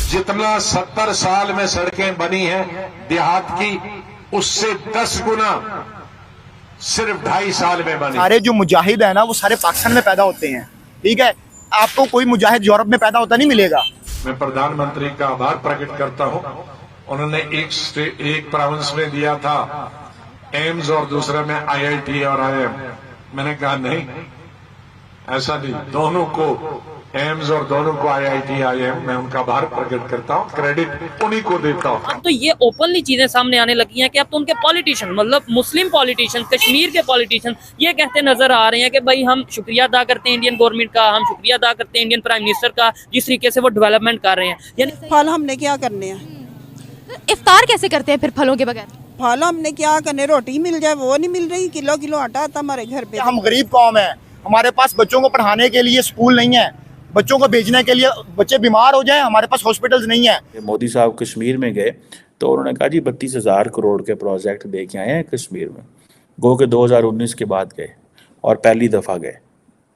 जितना 70 साल में सड़कें बनी हैं देहात की, उससे 10 गुना सिर्फ 2.5 साल में बनी। सारे जो मुजाहिद है ना वो सारे पाकिस्तान में पैदा होते हैं, ठीक है। आपको कोई मुजाहिद यूरोप में पैदा होता नहीं मिलेगा। मैं प्रधानमंत्री का आभार प्रकट करता हूं। उन्होंने एक प्रोविंस में दिया था एम्स और दूसरे में IIT और IIM। मैंने कहा नहीं, ऐसा नहीं, दोनों को एम्स और दोनों को IIT IIM मैं उनका आभार प्रकट करता हूँ, क्रेडिट उन्हीं को देता हूँ। अब तो ये ओपनली चीजें सामने आने लगी हैं कि अब तो उनके पॉलिटिशियन, मतलब मुस्लिम पॉलिटिशियन, कश्मीर के पॉलिटिशियन ये कहते नजर आ रहे हैं कि भाई हम शुक्रिया अदा करते हैं इंडियन गवर्नमेंट का, हम शुक्रिया अदा करते हैं इंडियन प्राइम मिनिस्टर का, जिस तरीके से वो डेवलपमेंट कर रहे हैं। यानी फल हमने क्या करने हैं? इफ्तार कैसे करते हैं फिर फलों के बगैर? फल हमने क्या करने, रोटी मिल जाए वो नहीं मिल रही, किलो किलो आटा आता हमारे घर पे। हम गरीब कौम है, हमारे पास बच्चों को पढ़ाने के लिए स्कूल नहीं है, बच्चों को भेजने के लिए, बच्चे बीमार हो जाएं हमारे पास हॉस्पिटल्स नहीं है। मोदी साहब कश्मीर में गए तो उन्होंने कहा जी 32,000 करोड़ के प्रोजेक्ट दे के आए हैं कश्मीर में। गो के 2019 के बाद गए और पहली दफ़ा गए,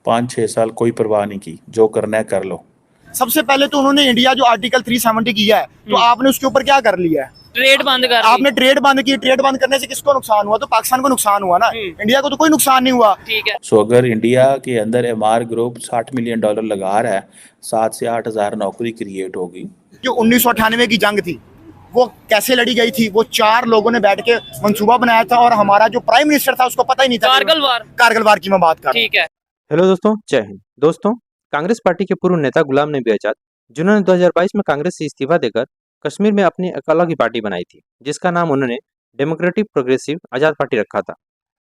5-6 साल कोई परवाह नहीं की, जो करना है कर लो। सबसे पहले तो उन्होंने इंडिया जो आर्टिकल 370 किया है, तो आपने उसके ऊपर क्या कर लिया है? ट्रेड बंद कर, आपने ट्रेड बंद की। ट्रेड बंद करने से किसको नुकसान हुआ? तो पाकिस्तान को नुकसान हुआ ना, इंडिया को तो कोई नुकसान नहीं हुआ। ठीक है। सो अगर इंडिया के अंदर MR ग्रुप $60 मिलियन लगा रहा है, 7 से 8 हज़ार नौकरी क्रिएट होगी। जो 1998 की जंग थी वो कैसे लड़ी गई थी? वो 4 लोगों ने बैठ के मंसूबा बनाया था और हमारा जो प्राइम मिनिस्टर था उसको पता ही नहीं था। कारगिल वार की मैं बात कर रहा हूं। ठीक है। हेलो दोस्तों, जय हिंद। दोस्तों, कांग्रेस पार्टी के पूर्व नेता गुलाम नबी आजाद, जिन्होंने 2022 में कांग्रेस से इस्तीफा देकर कश्मीर में अपनी एक अलग ही पार्टी बनाई थी, जिसका नाम उन्होंने डेमोक्रेटिक प्रोग्रेसिव आजाद पार्टी रखा था।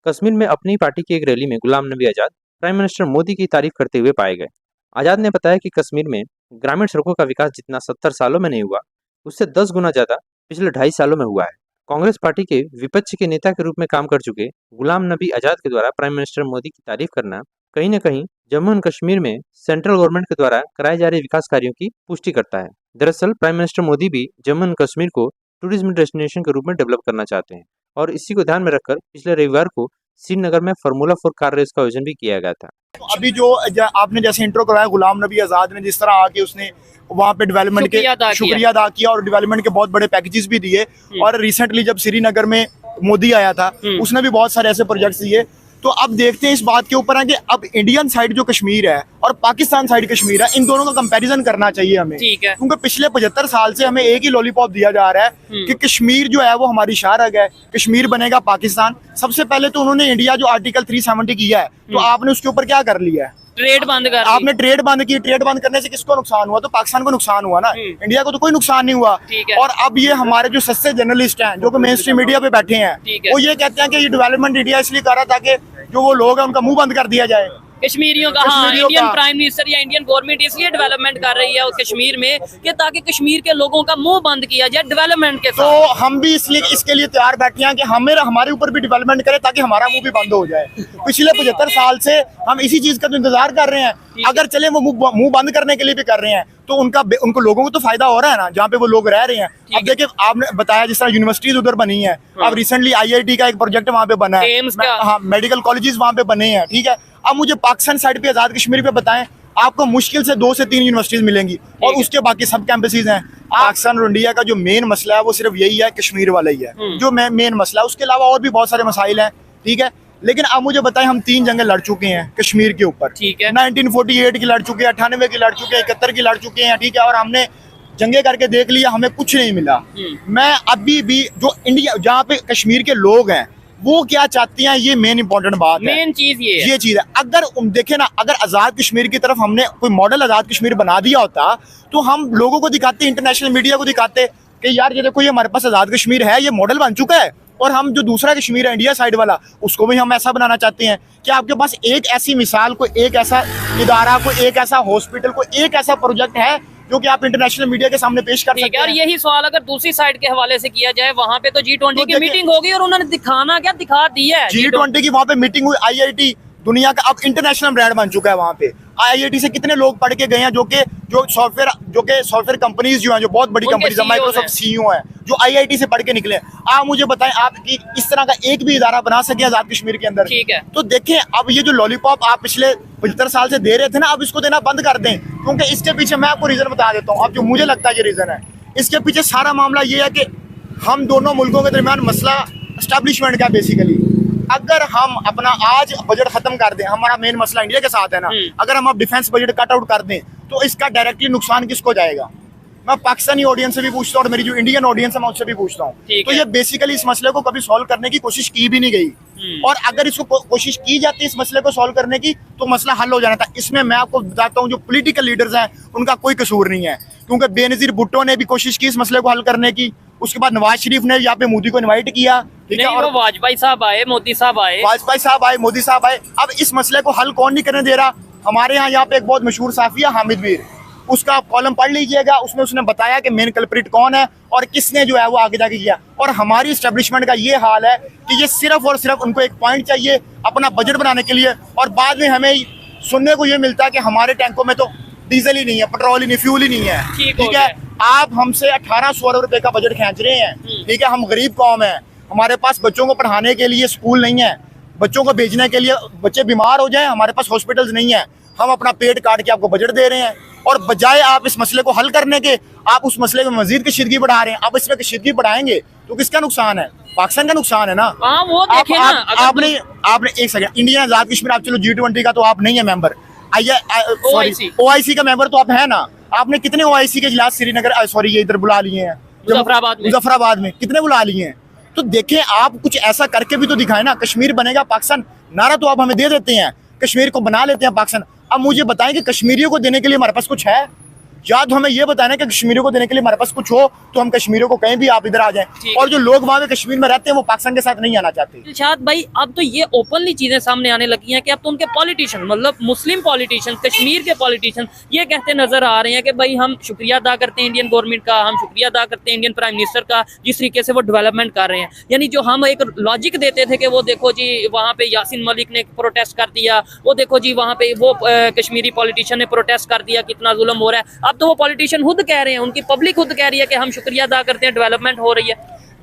कश्मीर में अपनी पार्टी की एक रैली में गुलाम नबी आजाद प्राइम मिनिस्टर मोदी की तारीफ करते हुए पाए गए। आजाद ने बताया कि कश्मीर में ग्रामीण सड़कों का विकास जितना 70 सालों में नहीं हुआ, उससे 10 गुना ज्यादा पिछले 2.5 सालों में हुआ है। कांग्रेस पार्टी के विपक्ष के नेता के रूप में काम कर चुके गुलाम नबी आजाद के द्वारा प्राइम मिनिस्टर मोदी की तारीफ करना कहीं न कहीं जम्मू एंड कश्मीर में सेंट्रल गवर्नमेंट के द्वारा कराए जा रहे विकास कार्यों की पुष्टि करता है। दरअसल प्राइम मिनिस्टर मोदी भी जम्मू एंड कश्मीर को टूरिज्म डेस्टिनेशन के रूप में डेवलप करना चाहते हैं और इसी को ध्यान में रखकर पिछले रविवार को श्रीनगर में फार्मूला 4 कार रेस का आयोजन भी किया गया था। तो अभी जो आपने जैसे इंट्रो करवाया, गुलाम नबी आजाद ने जिस तरह आके उसने वहाँ पे डेवलपमेंट के शुक्रिया अदा किया और डेवलपमेंट के बहुत बड़े पैकेजेस भी दिए। और रिसेंटली जब श्रीनगर में मोदी आया था उसने भी बहुत सारे ऐसे प्रोजेक्ट्स दिए। तो अब देखते हैं इस बात के ऊपर है कि अब इंडियन साइड जो कश्मीर है और पाकिस्तान साइड कश्मीर है, इन दोनों का कंपैरिजन करना चाहिए हमें। क्योंकि पिछले 75 साल से हमें एक ही लॉलीपॉप दिया जा रहा है कि कश्मीर जो है वो हमारी शाहरग है, कश्मीर बनेगा पाकिस्तान। सबसे पहले तो उन्होंने इंडिया जो आर्टिकल 370 किया है, तो आपने उसके ऊपर क्या कर लिया है? ट्रेड बंद कर। आपने ट्रेड बंद की। ट्रेड बंद करने से किसको नुकसान हुआ? तो पाकिस्तान को नुकसान हुआ ना, इंडिया को तो कोई नुकसान नहीं हुआ। और अब ये हमारे जो सस्ते जर्नलिस्ट हैं जो कि मेन स्ट्रीम मीडिया पे बैठे हैं, वो ये कहते हैं कि ये डेवलपमेंट इंडिया इसलिए कर रहा था कि जो वो लोग हैं उनका मुंह बंद कर दिया जाए कश्मीरियों का। हाँ, इंडियन प्राइम मिनिस्टर या इंडियन गवर्नमेंट इसलिए डेवलपमेंट कर रही है कश्मीर में कि ताकि कश्मीर के लोगों का मुंह बंद किया जाए डेवलपमेंट के साथ। तो हम भी इसलिए इसके लिए तैयार बैठे हैं कि हमारे ऊपर भी डेवलपमेंट करे ताकि हमारा मुंह भी बंद हो जाए। पिछले 75 साल से हम इसी चीज का तो इंतजार कर रहे हैं। अगर चले वो मुंह बंद करने के लिए भी कर रहे हैं तो उनको लोगों को तो फायदा हो रहा है ना, जहाँ पे वो लोग रह रहे हैं। अब देखिए, आपने बताया जिस तरह यूनिवर्सिटीज उधर बनी है, अब रिसेंटली IIT का एक प्रोजेक्ट वहाँ पे बना है, हाँ, मेडिकल कॉलेजेस वहाँ पे बने हैं, ठीक है। अब मुझे पाकिस्तान साइड पे आजाद कश्मीर पे बताएं, आपको मुश्किल से 2 से 3 यूनिवर्सिटीज मिलेंगी और उसके बाकी सब कैंपसेस हैं। पाकिस्तान और इंडिया का जो मेन मसला है वो सिर्फ यही है, कश्मीर वाला ही है जो मेन मसला है। उसके अलावा और भी बहुत सारे मसाइल हैं, ठीक है। लेकिन अब मुझे बताएं, हम 3 जंगें लड़ चुके हैं कश्मीर के ऊपर, ठीक है। 1948 की लड़ चुके हैं, 98 की लड़ चुके हैं, 71 की लड़ चुके हैं, ठीक है। और हमने जंगे करके देख लिया, हमें कुछ नहीं मिला। मैं अभी भी जो इंडिया जहाँ पे कश्मीर के लोग हैं वो क्या चाहते हैं, ये मेन इंपॉर्टेंट बात है। मेन चीज ये चीज है। अगर देखे ना, अगर आजाद कश्मीर की तरफ हमने कोई मॉडल आजाद कश्मीर बना दिया होता तो हम लोगों को दिखाते, इंटरनेशनल मीडिया को दिखाते कि यार ये देखो, ये हमारे पास आजाद कश्मीर है, ये मॉडल बन चुका है। और हम जो दूसरा कश्मीर है इंडिया साइड वाला, उसको भी हम ऐसा बनाना चाहते हैं कि आपके पास एक ऐसी मिसाल, को एक ऐसा इदारा, को एक ऐसा हॉस्पिटल, को एक ऐसा प्रोजेक्ट है जो कि आप इंटरनेशनल मीडिया के सामने पेश कर सकते हैं। और यही सवाल अगर दूसरी साइड के हवाले से किया जाए, वहाँ पे तो G20 की मीटिंग होगी और उन्होंने दिखाना क्या दिखा दिया है। G20 की वहाँ पे मीटिंग हुई, IIT दुनिया का अब इंटरनेशनल ब्रांड बन चुका है। वहाँ पे IIT से कितने लोग पढ़ के गए हैं जो सॉफ्टवेयर कंपनीज जो हैं, जो बहुत बड़ी उनके कंपनीज है, CEO माइक्रोसॉफ्ट CEO हैं, जो IIT से पढ़ के निकले हैं। आप मुझे बताएं, आप कि इस तरह का एक भी इदारा बना सके आजाद कश्मीर के अंदर? ठीक है। तो देखें, अब ये जो लॉलीपॉप आप पिछले 75 साल से दे रहे थे ना, अब इसको देना बंद कर दें, क्योंकि इसके पीछे मैं आपको रीजन बता देता हूँ। अब जो मुझे लगता है ये रीजन है, इसके पीछे सारा मामला ये है कि हम दोनों मुल्कों के दरमियान मसला एस्टैब्लिशमेंट का बेसिकली। अगर हम अपना आज बजट खत्म कर दें, हमारा मेन मसला इंडिया के साथ है ना, अगर हम अब डिफेंस बजट कट आउट कर दें तो इसका डायरेक्टली नुकसान किसको जाएगा? मैं पाकिस्तानी ऑडियंस से भी पूछता हूँ और मेरी जो इंडियन ऑडियंस है मैं उससे भी पूछता हूँ। तो ये बेसिकली इस मसले को कभी सॉल्व करने की कोशिश की भी नहीं गई, और अगर इसको कोशिश की जाती है इस मसले को सॉल्व करने की तो मसला हल हो जाना था। इसमें मैं आपको बताता हूँ, जो पॉलिटिकल लीडर्स हैं उनका कोई कसूर नहीं है, क्योंकि बेनजीर भुट्टो ने भी कोशिश की इस मसले को हल करने की, उसके बाद नवाज शरीफ ने यहाँ पे मोदी को इनवाइट किया, ठीक है, और वाजपेयी साहब आए, मोदी साहब आए, मोदी साहब आए। अब इस मसले को हल कौन नहीं करने दे रहा? हमारे यहाँ पे एक बहुत मशहूर साफी है हामिद मीर, उसका कॉलम पढ़ लीजिएगा, उसमें उसने बताया कि मेन कल्प्रिट कौन है और किसने जो है वो आगे जाके किया। और हमारी एस्टेब्लिशमेंट का ये हाल है कि ये सिर्फ और सिर्फ उनको एक पॉइंट चाहिए अपना बजट बनाने के लिए, और बाद में हमें सुनने को ये मिलता है कि हमारे टैंकों में तो डीजल ही नहीं है, पेट्रोल ही नहीं, फ्यूल ही नहीं है। ठीक है, आप हमसे 1800 अरब रुपए का बजट खींच रहे हैं, ठीक है, हम गरीब कौम है, हमारे पास बच्चों को पढ़ाने के लिए स्कूल नहीं है, बच्चों को भेजने के लिए, बच्चे बीमार हो जाए हमारे पास हॉस्पिटल्स नहीं है, हम अपना पेट काट के आपको बजट दे रहे हैं, और बजाय आप इस मसले को हल करने के आप उस मसले में मजीद कशीदगी बढ़ा रहे हैं। आप इसमें कशीदगी बढ़ाएंगे तो किसका नुकसान है? पाकिस्तान का नुकसान है ना। वो देखें ना, आपने एक सेकंड, इंडियन आजाद कश्मीर, आप चलो G20 का तो आप नहीं है मेंबर, OIC का मेंबर तो आप है ना। आपने कितने OIC के इजलास श्रीनगर ये इधर बुला लिए हैं, मुजफ्फराबाद में कितने बुला लिए हैं? तो देखें, आप कुछ ऐसा करके भी तो दिखाएं ना। कश्मीर बनेगा पाकिस्तान नारा तो आप हमें दे देते हैं, कश्मीर को बना लेते हैं पाकिस्तान। अब मुझे बताएं कि कश्मीरियों को देने के लिए हमारे पास कुछ है? या तो हमें ये बताना कि कश्मीरियों को देने के लिए हमारे पास कुछ हो तो हम कश्मीरियों को कहीं भी आप इधर आ जाएं, और जो लोग वहाँ पे कश्मीर में रहते हैं वो पाकिस्तान के साथ नहीं आना चाहते। दिलशाद भाई, अब तो ये ओपनली चीजें सामने आने लगी हैं कि अब तो उनके पॉलिटिशियन, मतलब मुस्लिम पॉलिटिशियन, कश्मीर के पॉलिटिशियन ये कहते नजर आ रहे हैं कि भाई हम शुक्रिया अदा करते हैं इंडियन गवर्नमेंट का, हम शुक्रिया अदा करते हैं इंडियन प्राइम मिनिस्टर का, जिस तरीके से वो डेवलपमेंट कर रहे हैं। यानी जो हम एक लॉजिक देते थे कि वो देखो जी वहाँ पे यासीन मलिक ने प्रोटेस्ट कर दिया, वो देखो जी वहाँ पे वो कश्मीरी पॉलिटिशियन ने प्रोटेस्ट कर दिया, कितना जुल्म हो रहा है, अब तो वो पॉलिटिशियन खुद कह रहे हैं, उनकी पब्लिक खुद कह रही है कि हम शुक्रिया अदा करते हैं, डेवलपमेंट हो रही है।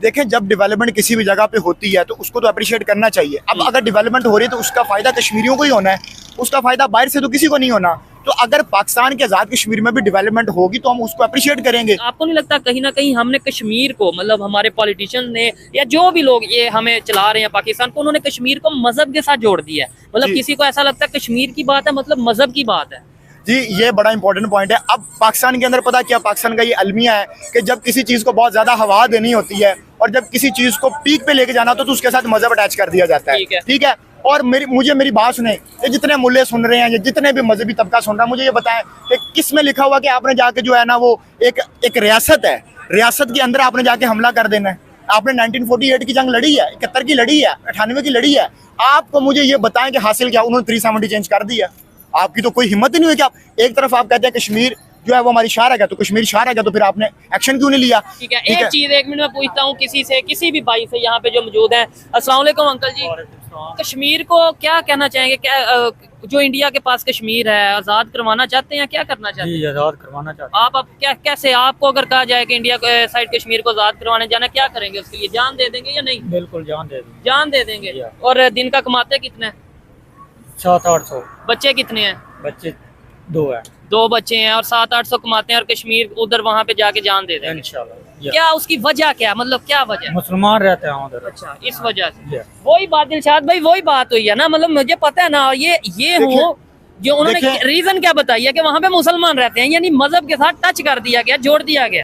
देखें, जब डेवलपमेंट किसी भी जगह पे होती है तो उसको तो अप्रिशिएट करना चाहिए। अब अगर डेवलपमेंट हो रही है तो उसका फायदा कश्मीरियों को ही होना है, उसका फायदा बाहर से तो किसी को नहीं होना। तो अगर पाकिस्तान के आजाद कश्मीर में भी डेवलपमेंट होगी तो हम उसको अप्रिशिएट करेंगे। आपको नहीं लगता कहीं ना कहीं हमने कश्मीर को, मतलब हमारे पॉलिटिशियन ने या जो भी लोग ये हमें चला रहे हैं पाकिस्तान को, उन्होंने कश्मीर को मजहब के साथ जोड़ दिया है? मतलब किसी को ऐसा लगता है कश्मीर की बात है मतलब मजहब की बात है। जी, ये बड़ा इंपॉर्टेंट पॉइंट है। अब पाकिस्तान के अंदर पता क्या, पाकिस्तान का ये अलमिया है कि जब किसी चीज़ को बहुत ज़्यादा हवा देनी होती है और जब किसी चीज़ को पीक पे लेके जाना हो तो उसके साथ मजहब अटैच कर दिया जाता है। ठीक है, और मेरी बात सुने, ये जितने मुल्ले सुन रहे हैं, ये जितने भी मजहबी तबका सुन रहा है, मुझे ये बताएं कि किस में लिखा हुआ कि आपने जाके जो है ना वो एक रियासत है, रियासत के अंदर आपने जाके हमला कर देना है। आपने 1948 की जंग लड़ी है, 71 की लड़ी है, 98 की लड़ी है, आपको मुझे ये बताएं कि हासिल क्या? उन्होंने 370 चेंज कर दिया। आपकी तो कोई हिम्मत ही नहीं हुई कि आप एक तरफ आप कहते हैं कश्मीर जो है वो हमारी शार है, तो कश्मीर शार है, तो फिर आपने एक्शन क्यों नहीं लिया? ठीक है, एक चीज 1 मिनट में पूछता हूँ किसी भी भाई से यहाँ पे जो मौजूद है। अस्सलाम वालेकुम अंकल जी, कश्मीर को क्या कहना चाहेंगे? क्या जो इंडिया के पास कश्मीर है आजाद करवाना चाहते हैं, क्या करना चाहते हैं? आजाद करवाना चाहते हैं। आप अब कैसे आपको अगर कहा जाए कि इंडिया साइड कश्मीर को आजाद करवाने जाना, क्या करेंगे उसके लिए? जान दे देंगे या नहीं? बिल्कुल जान दे देंगे। और दिन का कमाते कितने? 700-800। बच्चे कितने हैं? बच्चे 2 हैं। 2 बच्चे हैं और 700-800 कमाते हैं और कश्मीर उधर वहाँ पे जाके जान दे देंगे इंशाल्लाह। क्या उसकी वजह क्या, मतलब क्या वजह? मुसलमान रहते हैं उधर। अच्छा, इस वजह से। वही बात दिलशाद भाई, वही बात हुई है ना, मतलब मुझे पता है ना ये हो जो उन्होंने रीजन क्या बताई है कि वहाँ पे मुसलमान रहते हैं, यानी मजहब के साथ टच कर दिया गया, जोड़ दिया गया।